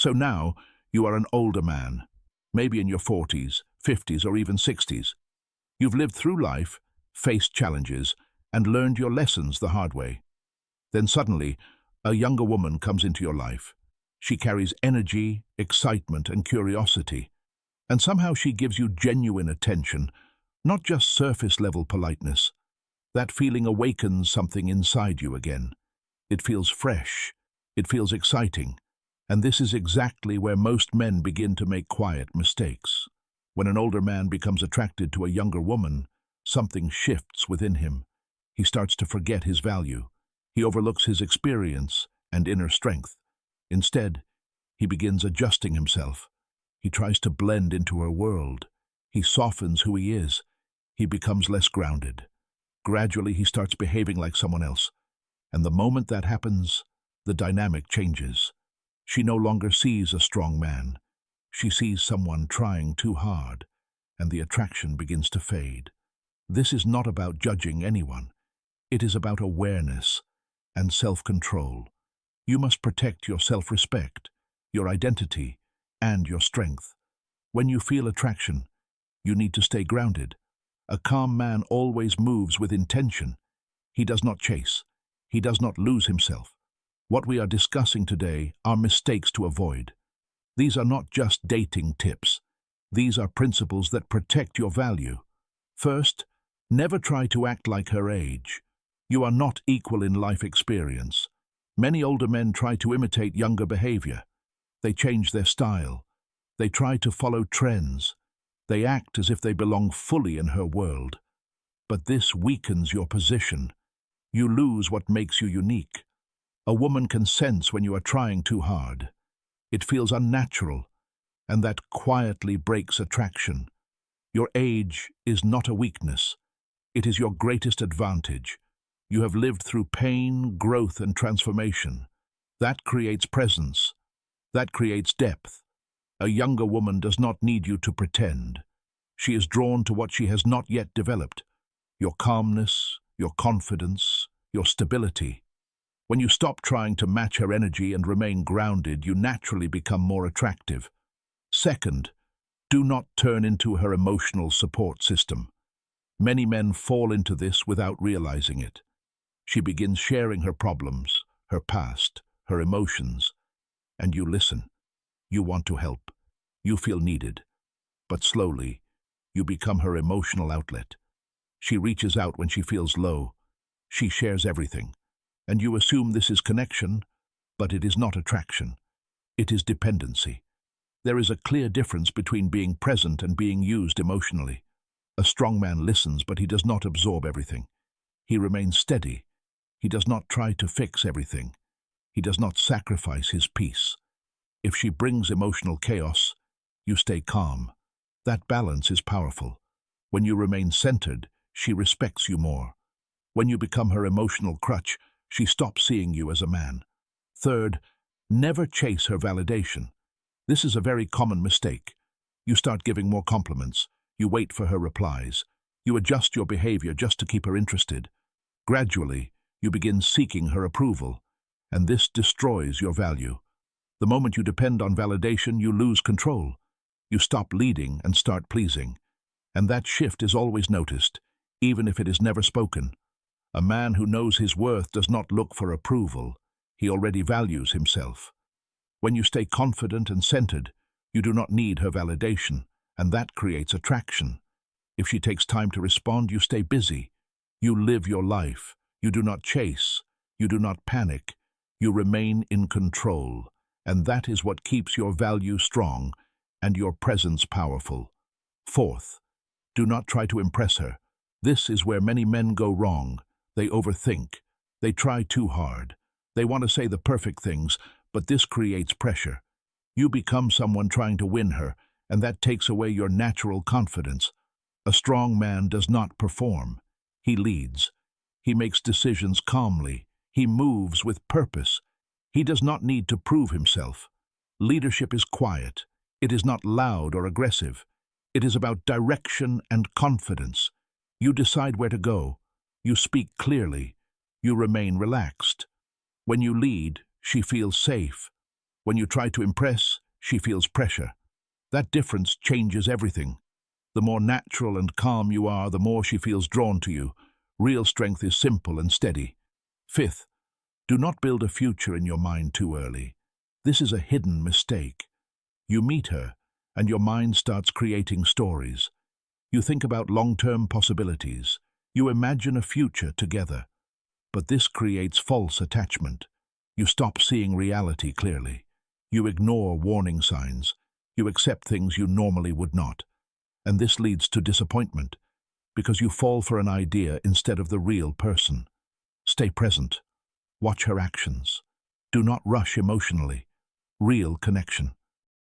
So now you are an older man, maybe in your 40s, 50s, or even 60s. You've lived through life, faced challenges, and learned your lessons the hard way. Then suddenly, a younger woman comes into your life. She carries energy, excitement, and curiosity. And somehow she gives you genuine attention, not just surface-level politeness. That feeling awakens something inside you again. It feels fresh. It feels exciting. And this is exactly where most men begin to make quiet mistakes. When an older man becomes attracted to a younger woman, something shifts within him. He starts to forget his value. He overlooks his experience and inner strength. Instead, he begins adjusting himself. He tries to blend into her world. He softens who he is. He becomes less grounded. Gradually, he starts behaving like someone else. And the moment that happens, the dynamic changes. She no longer sees a strong man. She sees someone trying too hard, and the attraction begins to fade. This is not about judging anyone. It is about awareness and self-control. You must protect your self-respect, your identity, and your strength. When you feel attraction, you need to stay grounded. A calm man always moves with intention. He does not chase. He does not lose himself. What we are discussing today are mistakes to avoid. These are not just dating tips. These are principles that protect your value. First, never try to act like her age. You are not equal in life experience. Many older men try to imitate younger behavior. They change their style. They try to follow trends. They act as if they belong fully in her world. But this weakens your position. You lose what makes you unique. A woman can sense when you are trying too hard. It feels unnatural, and that quietly breaks attraction. Your age is not a weakness. It is your greatest advantage. You have lived through pain, growth, and transformation. That creates presence. That creates depth. A younger woman does not need you to pretend. She is drawn to what she has not yet developed. Your calmness, your confidence, your stability. When you stop trying to match her energy and remain grounded, you naturally become more attractive. Second, do not turn into her emotional support system. Many men fall into this without realizing it. She begins sharing her problems, her past, her emotions, and you listen. You want to help. You feel needed. But slowly, you become her emotional outlet. She reaches out when she feels low. She shares everything. And you assume this is connection, but it is not attraction. It is dependency. There is a clear difference between being present and being used emotionally. A strong man listens, but he does not absorb everything. He remains steady. He does not try to fix everything. He does not sacrifice his peace. If she brings emotional chaos, you stay calm. That balance is powerful. When you remain centered, she respects you more. When you become her emotional crutch, she stops seeing you as a man. Third, never chase her validation. This is a very common mistake. You start giving more compliments. You wait for her replies. You adjust your behavior just to keep her interested. Gradually, you begin seeking her approval, and this destroys your value. The moment you depend on validation, you lose control. You stop leading and start pleasing. And that shift is always noticed, even if it is never spoken. A man who knows his worth does not look for approval. He already values himself. When you stay confident and centered, you do not need her validation, and that creates attraction. If she takes time to respond, you stay busy. You live your life. You do not chase. You do not panic. You remain in control, and that is what keeps your value strong and your presence powerful. Fourth, do not try to impress her. This is where many men go wrong. They overthink. They try too hard. They want to say the perfect things, but this creates pressure. You become someone trying to win her, and that takes away your natural confidence. A strong man does not perform. He leads. He makes decisions calmly. He moves with purpose. He does not need to prove himself. Leadership is quiet. It is not loud or aggressive. It is about direction and confidence. You decide where to go. You speak clearly. You remain relaxed. When you lead, she feels safe. When you try to impress, she feels pressure. That difference changes everything. The more natural and calm you are, the more she feels drawn to you. Real strength is simple and steady. Fifth, do not build a future in your mind too early. This is a hidden mistake. You meet her, and your mind starts creating stories. You think about long-term possibilities. You imagine a future together. But this creates false attachment. You stop seeing reality clearly. You ignore warning signs. You accept things you normally would not. And this leads to disappointment, because you fall for an idea instead of the real person. Stay present. Watch her actions. Do not rush emotionally. Real connection.